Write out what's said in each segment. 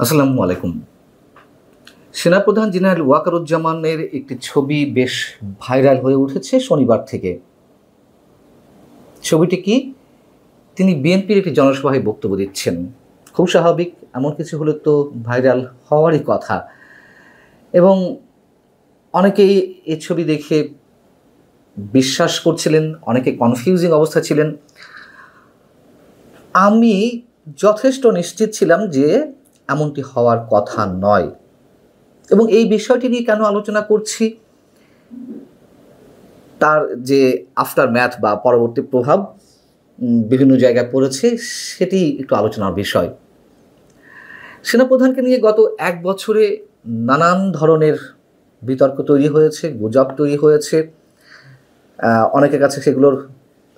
আসসালামু আলাইকুম। সেনাপ্রধান জেনারেল ওয়াকারুজ্জামানের একটি ছবি বেশ ভাইরাল হয়ে উঠেছে শনিবার থেকে। ছবিটি কি? তিনি বিএনপির একটি জনসভায় বক্তব্য দিচ্ছেন। খুব স্বাভাবিক, এমন কিছু হলে তো ভাইরাল হওয়ারই কথা। এবং অনেকেই এই ছবি দেখে বিশ্বাস করছিলেন, অনেকে কনফিউজিং অবস্থা ছিলেন। আমি যথেষ্ট নিশ্চিত ছিলাম যে এমনটি হওয়ার কথা নয়। এবং এই বিষয়টি নিয়ে কেন আলোচনা করছি, তার যে আফটার ম্যাথ বা পরবর্তী প্রভাব বিভিন্ন জায়গায় পড়েছে সেটি একটু আলোচনার বিষয়। সেনাপ্রধানকে নিয়ে গত এক বছরে নানান ধরনের বিতর্ক তৈরি হয়েছে, গুজব তৈরি হয়েছে। অনেকের কাছে সেগুলোর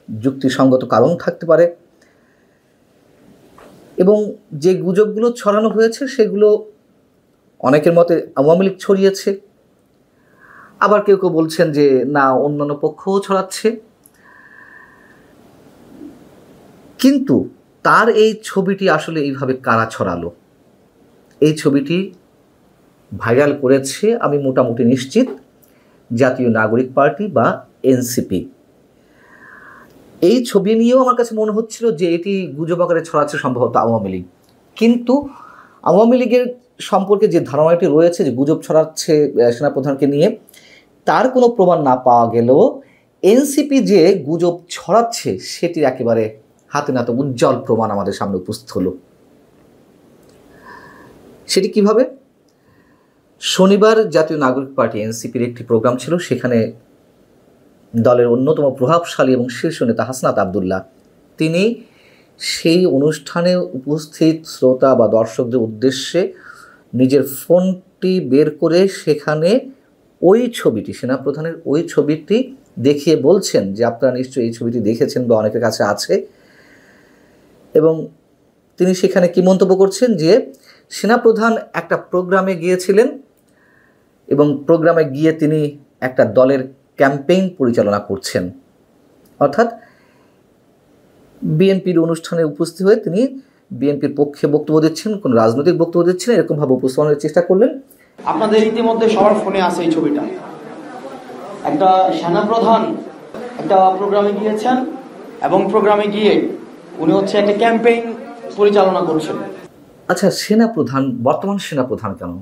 যুক্তিসঙ্গত কারণ থাকতে পারে, এবং যে গুজবগুলো ছড়ানো হয়েছে সেগুলো অনেকের মতে আওয়ামী লীগ ছড়িয়েছে, আবার কেউ কেউ বলছেন যে না, অন্যান্য পক্ষও ছড়াচ্ছে। কিন্তু তার এই ছবিটি আসলে এইভাবে কারা ছড়ালো? এই ছবিটি ভাইরাল করেছে, আমি মোটামুটি নিশ্চিত, জাতীয় নাগরিক পার্টি বা এনসিপি। এই ছবি নিয়েও আমার কাছে মনে হচ্ছিল যে এটি গুজব আকারে ছড়াচ্ছে সম্ভবত আওয়ামী লীগ। কিন্তু আওয়ামী লীগের সম্পর্কে যে ধারণাটি রয়েছে যে গুজব ছড়াচ্ছে সেনাপ্রধানকে নিয়ে, তার কোনো প্রমাণ না পাওয়া গেলেও এনসিপি যে গুজব ছড়াচ্ছে সেটির একেবারে হাতে নাতে উজ্জ্বল প্রমাণ আমাদের সামনে উপস্থিত হলো। সেটি কিভাবে? শনিবার জাতীয় নাগরিক পার্টি এনসিপির একটি প্রোগ্রাম ছিল, সেখানে দলের অন্যতম প্রভাবশালী এবং শীর্ষ নেতা হাসনাত আবদুল্লাহ তিনি সেই অনুষ্ঠানে উপস্থিত শ্রোতা বা দর্শকদের উদ্দেশ্যে নিজের ফোনটি বের করে সেখানে ওই ছবিটি, সেনাপ্রধানের ওই ছবিটি দেখিয়ে বলছেন যে আপনারা নিশ্চয়ই এই ছবিটি দেখেছেন বা অনেকের কাছে আছে। এবং তিনি সেখানে কি মন্তব্য করছেন যে সেনাপ্রধান একটা প্রোগ্রামে গিয়েছিলেন এবং প্রোগ্রামে গিয়ে তিনি একটা দলের ক্যাম্পেইন পরিচালনা করছেন, অর্থাৎ বিএনপির অনুষ্ঠানে উপস্থিত হয়ে তিনি বিএনপির পক্ষে বক্তব্য দিচ্ছেন, কোনো রাজনৈতিক বক্তব্য দিচ্ছেন, এরকমভাবে উপস্থাপনের চেষ্টা করলেন। আপনাদের ইতিমধ্যে সবার ফোনে আছে এই ছবিটা। একটা সেনাপ্রধান একটা প্রোগ্রামে গিয়েছেন এবং প্রোগ্রামে গিয়ে উনি একটা ক্যাম্পেইন পরিচালনা করছেন। আচ্ছা, সেনাপ্রধান, বর্তমান সেনাপ্রধান কেন,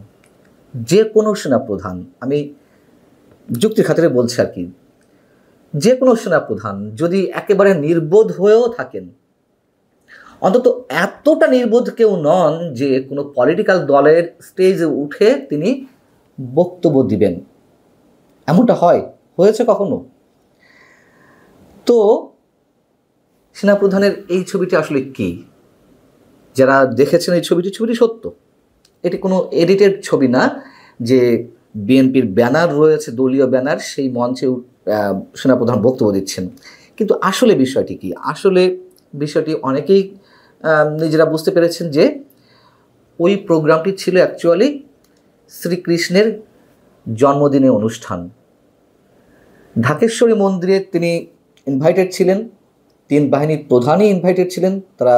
যে কোনো সেনাপ্রধান, আমি যুক্তি খাতিরে বলছি আর কি, যে কোনো সেনাপ্রধান যদি একেবারে নির্বোধ হয়েও থাকেন, অন্তত এতটা নির্বোধ কেউ নন যে কোনো পলিটিক্যাল দলের স্টেজে উঠে তিনি বক্তব্য দিবেন। এমনটা হয়েছে কখনো? তো সেনাপ্রধানের এই ছবিটি আসলে কি? যারা দেখেছেন এই ছবিটি সত্য, এটি কোনো এডিটেড ছবি না যে বিএনপির ব্যানার রয়েছে, দলীয় ব্যানার, সেই মঞ্চে সেনাপ্রধান বক্তব্য দিচ্ছেন। কিন্তু আসলে বিষয়টি কি? আসলে বিষয়টি অনেকেই নিজেরা বুঝতে পেরেছেন যে ওই প্রোগ্রামটি ছিল অ্যাকচুয়ালি শ্রীকৃষ্ণের জন্মদিনের অনুষ্ঠান। ঢাকেশ্বরী মন্দিরে তিনি ইনভাইটেড ছিলেন, তিন বাহিনীর প্রধানই ইনভাইটেড ছিলেন, তারা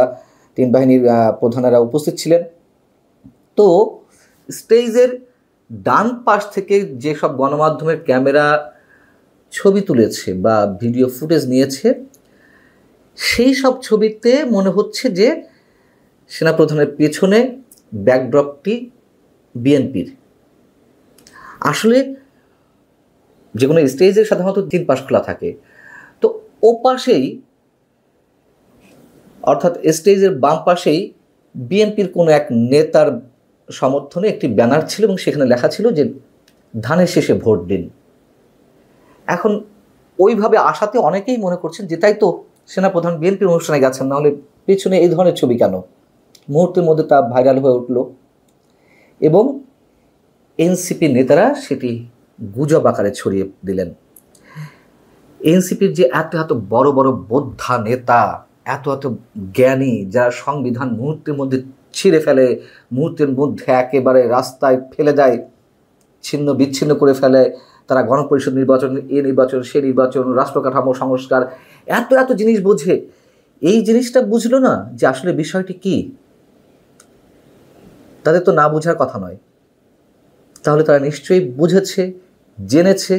তিন বাহিনীর প্রধানেরা উপস্থিত ছিলেন। তো স্টেজের ডান পাশ থেকে যেসব গণমাধ্যমের ক্যামেরা ছবি তুলেছে বা ভিডিও ফুটেজ নিয়েছে, সেই সব ছবিতে মনে হচ্ছে যে সেনাপ্রধানের পেছনে ব্যাকড্রপটি বিএনপির। আসলে যে কোনো স্টেজে সাধারণত তিন পাশ খোলা থাকে, তো ও পাশেই, অর্থাৎ স্টেজের বাম পাশেই বিএনপির কোনো এক নেতার সমর্থনে একটি ব্যানার ছিল এবং সেখানে লেখা ছিল যে ধানের শেষে ভোট দিন। এখন ওইভাবে আসাতে অনেকেই মনে করছেন যে তাই তো সেনাপ্রধান বিএনপির অনুষ্ঠানে গেছেন, নাহলে পেছনে এই ধরনের ছবি কেন? মুহূর্তের মধ্যে তা ভাইরাল হয়ে উঠল এবং এনসিপি নেতারা সেটি গুজব আকারে ছড়িয়ে দিলেন। এনসিপির যে এত এত বড় বড় বোদ্ধা নেতা, এত এত জ্ঞানী, যারা সংবিধান মুহূর্তের মধ্যে ছিঁড়ে ফেলে, মুহূর্তের মধ্যে একেবারে রাস্তায় ফেলে দেয়, ছিন্ন বিচ্ছিন্ন করে ফেলে, তারা গণপরিষদ নির্বাচন, এ নির্বাচন, সে নির্বাচন, রাষ্ট্র কাঠামো সংস্কার, এত এত জিনিস বোঝে। এই জিনিসটা বুঝলো না যে আসলে বিষয়টি কি। তাদের তো না বোঝার কথা নয়। তাহলে তারা নিশ্চয়ই বুঝেছে, জেনেছে,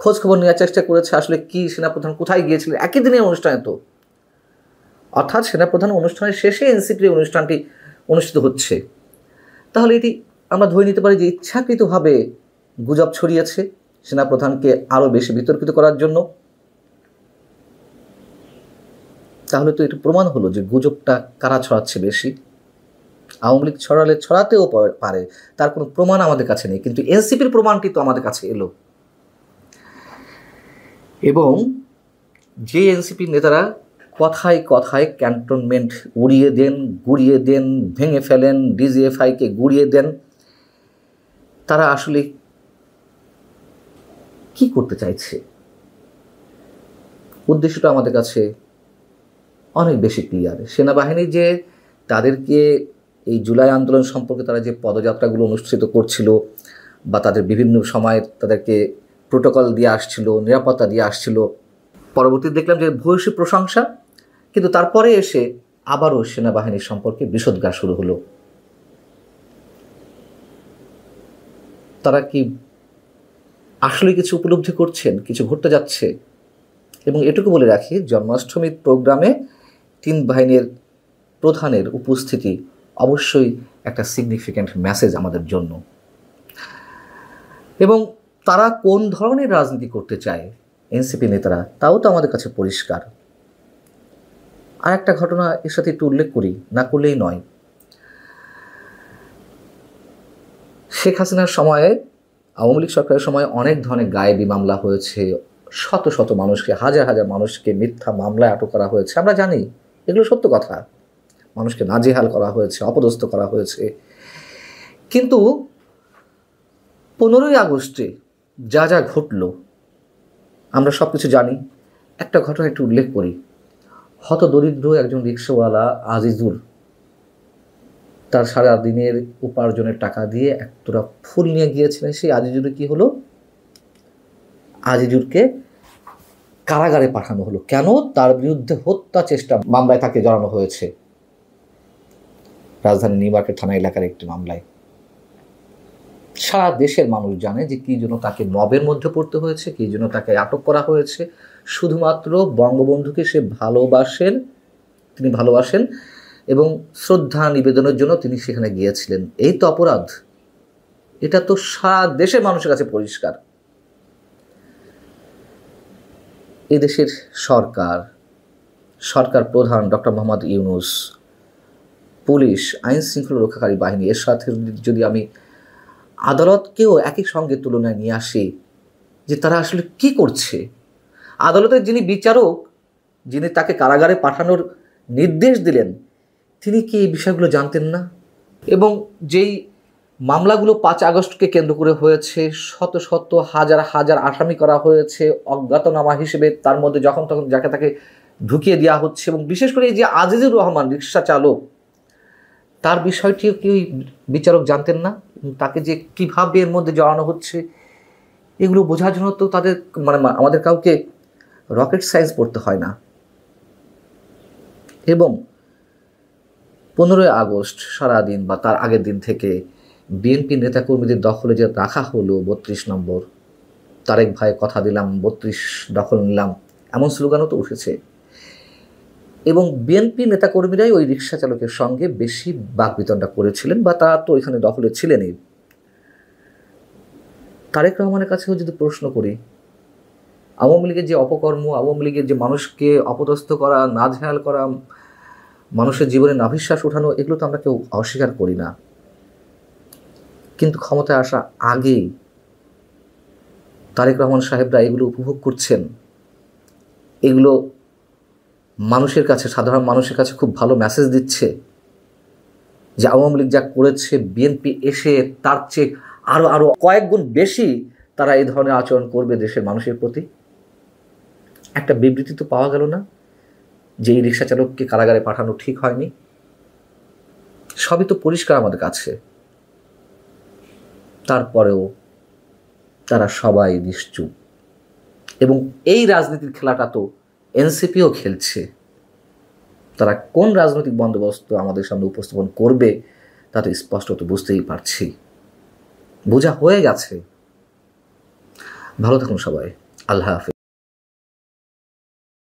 খোঁজখবর নেওয়ার চেষ্টা করেছে আসলে কি সেনাপ্রধান কোথায় গিয়েছিলেন একই দিনের অনুষ্ঠানে। তো অর্থাৎ সেনাপ্রধান অনুষ্ঠানের শেষে এনসিপির অনুষ্ঠানটি অনুষ্ঠিত হচ্ছে। তাহলে এটি আমরা ধরে নিতে পারি যে ইচ্ছাকৃতভাবে গুজব ছড়িয়েছে সেনাপ্রধানকে আরও বেশি বিতর্কিত করার জন্য। তাহলে তো এটা প্রমাণ হলো যে গুজবটা কারা ছড়াচ্ছে বেশি। আওয়ামী লীগ ছড়ালে ছড়াতেও পারে, তার কোনো প্রমাণ আমাদের কাছে নেই, কিন্তু এনসিপির প্রমাণটি তো আমাদের কাছে এলো। এবং যে এনসিপির নেতারা কথায় কথায় ক্যান্টনমেন্ট উড়িয়ে দেন, গুড়িয়ে দেন, ভেঙে ফেলেন, ডিজিএফআইকে গুড়িয়ে দেন, তারা আসলে কি করতে চাইছে উদ্দেশ্যটা আমাদের কাছে অনেক বেশি ক্লিয়ার। সেনাবাহিনী যে তাদেরকে এই জুলাই আন্দোলন সম্পর্কে তারা যে পদযাত্রাগুলো অনুষ্ঠিত করছিল বা তাদের বিভিন্ন সময় তাদেরকে প্রোটোকল দিয়ে আসছিল, নিরাপত্তা দিয়ে আসছিল, পরবর্তীতে দেখলাম যে ভূয়সী প্রশংসা, কিন্তু তারপরে এসে আবারও সেনাবাহিনীর সম্পর্কে বিষোদ্গার শুরু হলো। তারা কি আসলে কিছু উপলব্ধি করছেন কিছু ঘটতে যাচ্ছে? এবং এটুকু বলে রাখি, জন্মাষ্টমীর প্রোগ্রামে তিন বাহিনীর প্রধানের উপস্থিতি অবশ্যই একটা সিগনিফিক্যান্ট মেসেজ আমাদের জন্য। এবং তারা কোন ধরনের রাজনীতি করতে চায় এনসিপি নেতারা, তাও তো আমাদের কাছে পরিষ্কার। আর একটা ঘটনা এর সাথে একটু উল্লেখ করি, না করলেই নয়। শেখ হাসিনার সময়ে, আওয়ামী লীগ সরকারের সময় অনেক ধরনের গায়েবী মামলা হয়েছে, শত শত মানুষকে, হাজার হাজার মানুষকে মিথ্যা মামলায় আটক করা হয়েছে। আমরা জানি এগুলো সত্য কথা, মানুষকে নাজেহাল করা হয়েছে, অপদস্থ করা হয়েছে। কিন্তু 15ই আগস্টে যা যা ঘটল আমরা সব কিছু জানি। একটা ঘটনা একটু উল্লেখ করি। হতদরিদ্র একজন রিক্সাওয়ালা আজিজুর তার সারাদিনের উপার্জনের টাকা দিয়ে একটা ফুল নিয়ে গিয়েছিলেন। সেই আজিজুরের কি হলো? আজিজুরকে কারাগারে পাঠানো হলো। কেন? তার বিরুদ্ধে হত্যা চেষ্টা মামলায় তাকে জড়ানো হয়েছে, রাজধানী নিউ মার্কেট থানা এলাকার একটি মামলায়। সারা দেশের মানুষ জানে যে কী জন্য তাকে মবের মধ্যে পড়তে হয়েছে, কী জন্য তাকে আটক করা হয়েছে। শুধুমাত্র বঙ্গবন্ধুকে সে ভালোবাসেন, তিনি ভালোবাসেন এবং শ্রদ্ধা নিবেদনের জন্য তিনি সেখানে গিয়েছিলেন। এই তো অপরাধ, এটা তো সারা দেশের মানুষের কাছে পরিষ্কার। এদেশের সরকার প্রধান ডক্টর মোহাম্মদ ইউনূস, পুলিশ, আইন শৃঙ্খলা রক্ষাকারী বাহিনী, এর সাথে যদি আমি আদালতকেও একই সঙ্গে তুলনায় নিয়ে আসি যে তারা আসলে কি করছে। আদালতের যিনি বিচারক, যিনি তাকে কারাগারে পাঠানোর নির্দেশ দিলেন, তিনি কি এই বিষয়গুলো জানতেন না? এবং যেই মামলাগুলো 5 আগস্টকে কেন্দ্র করে হয়েছে, শত শত হাজার হাজার আসামি করা হয়েছে অজ্ঞাতনামা হিসেবে, তার মধ্যে যখন তখন যাকে তাকে ঢুকিয়ে দেওয়া হচ্ছে। এবং বিশেষ করে এই যে আজিজুর রহমান রিক্সা চালক, তার বিষয়টিও কি বিচারক জানতেন না? তাকে যে কীভাবে এর মধ্যে জড়ানো হচ্ছে, এগুলো বোঝার জন্য তো তাদের আমাদের কাউকে রকেট সায়েন্স পড়তে হয় না। এবং 15ই আগস্ট সারাদিন বা তার আগের দিন থেকে বিএনপি নেতাকর্মীদের দখলে যে রাখা হলো 32 নম্বর, তারেক ভাই কথা দিলাম 32 দখল নিলাম, এমন স্লোগানও তো উঠেছে। এবং বিএনপি নেতাকর্মীরাই ওই রিক্সা চালকের সঙ্গে বেশি বাকবিতণ্ডা করেছিলেন, বা তারা তো এখানে দখলে ছিলেনই। তারেক রহমানের কাছেও যদি প্রশ্ন করি, আওয়ামী লীগের যে অপকর্ম, আওয়ামী লীগের যে মানুষকে অপদস্থ করা, নাজেহাল করা, মানুষের জীবনে নাভিশ্বাস ওঠানো, এগুলো তো আমরা কেউ অস্বীকার করি না। কিন্তু ক্ষমতায় আসা আগেই তারেক রহমান সাহেবরা এগুলো উপভোগ করছেন। এগুলো মানুষের কাছে, সাধারণ মানুষের কাছে খুব ভালো মেসেজ দিচ্ছে যে আওয়ামী লীগ যা করেছে, বিএনপি এসে তার চেয়ে আরও কয়েক গুণ বেশি তারা এই ধরনের আচরণ করবে দেশের মানুষের প্রতি। একটা বিবৃতি তো পাওয়া গেল না যে এই রিক্সা চালককে কারাগারে পাঠানো ঠিক হয়নি। সবই তো পরিষ্কার আমাদের কাছে। তারপরেও তারা সবাই নিশ্চুপ। এবং এই রাজনীতির খেলাটা তো এনসিপিও খেলছে। তারা কোন রাজনৈতিক বন্দোবস্ত আমাদের সামনে উপস্থাপন করবে তা তো স্পষ্টত বুঝতেই পারছি, বোঝা হয়ে গেছে। ভালো থাকুন সবাই, আল্লাহ হাফিজ।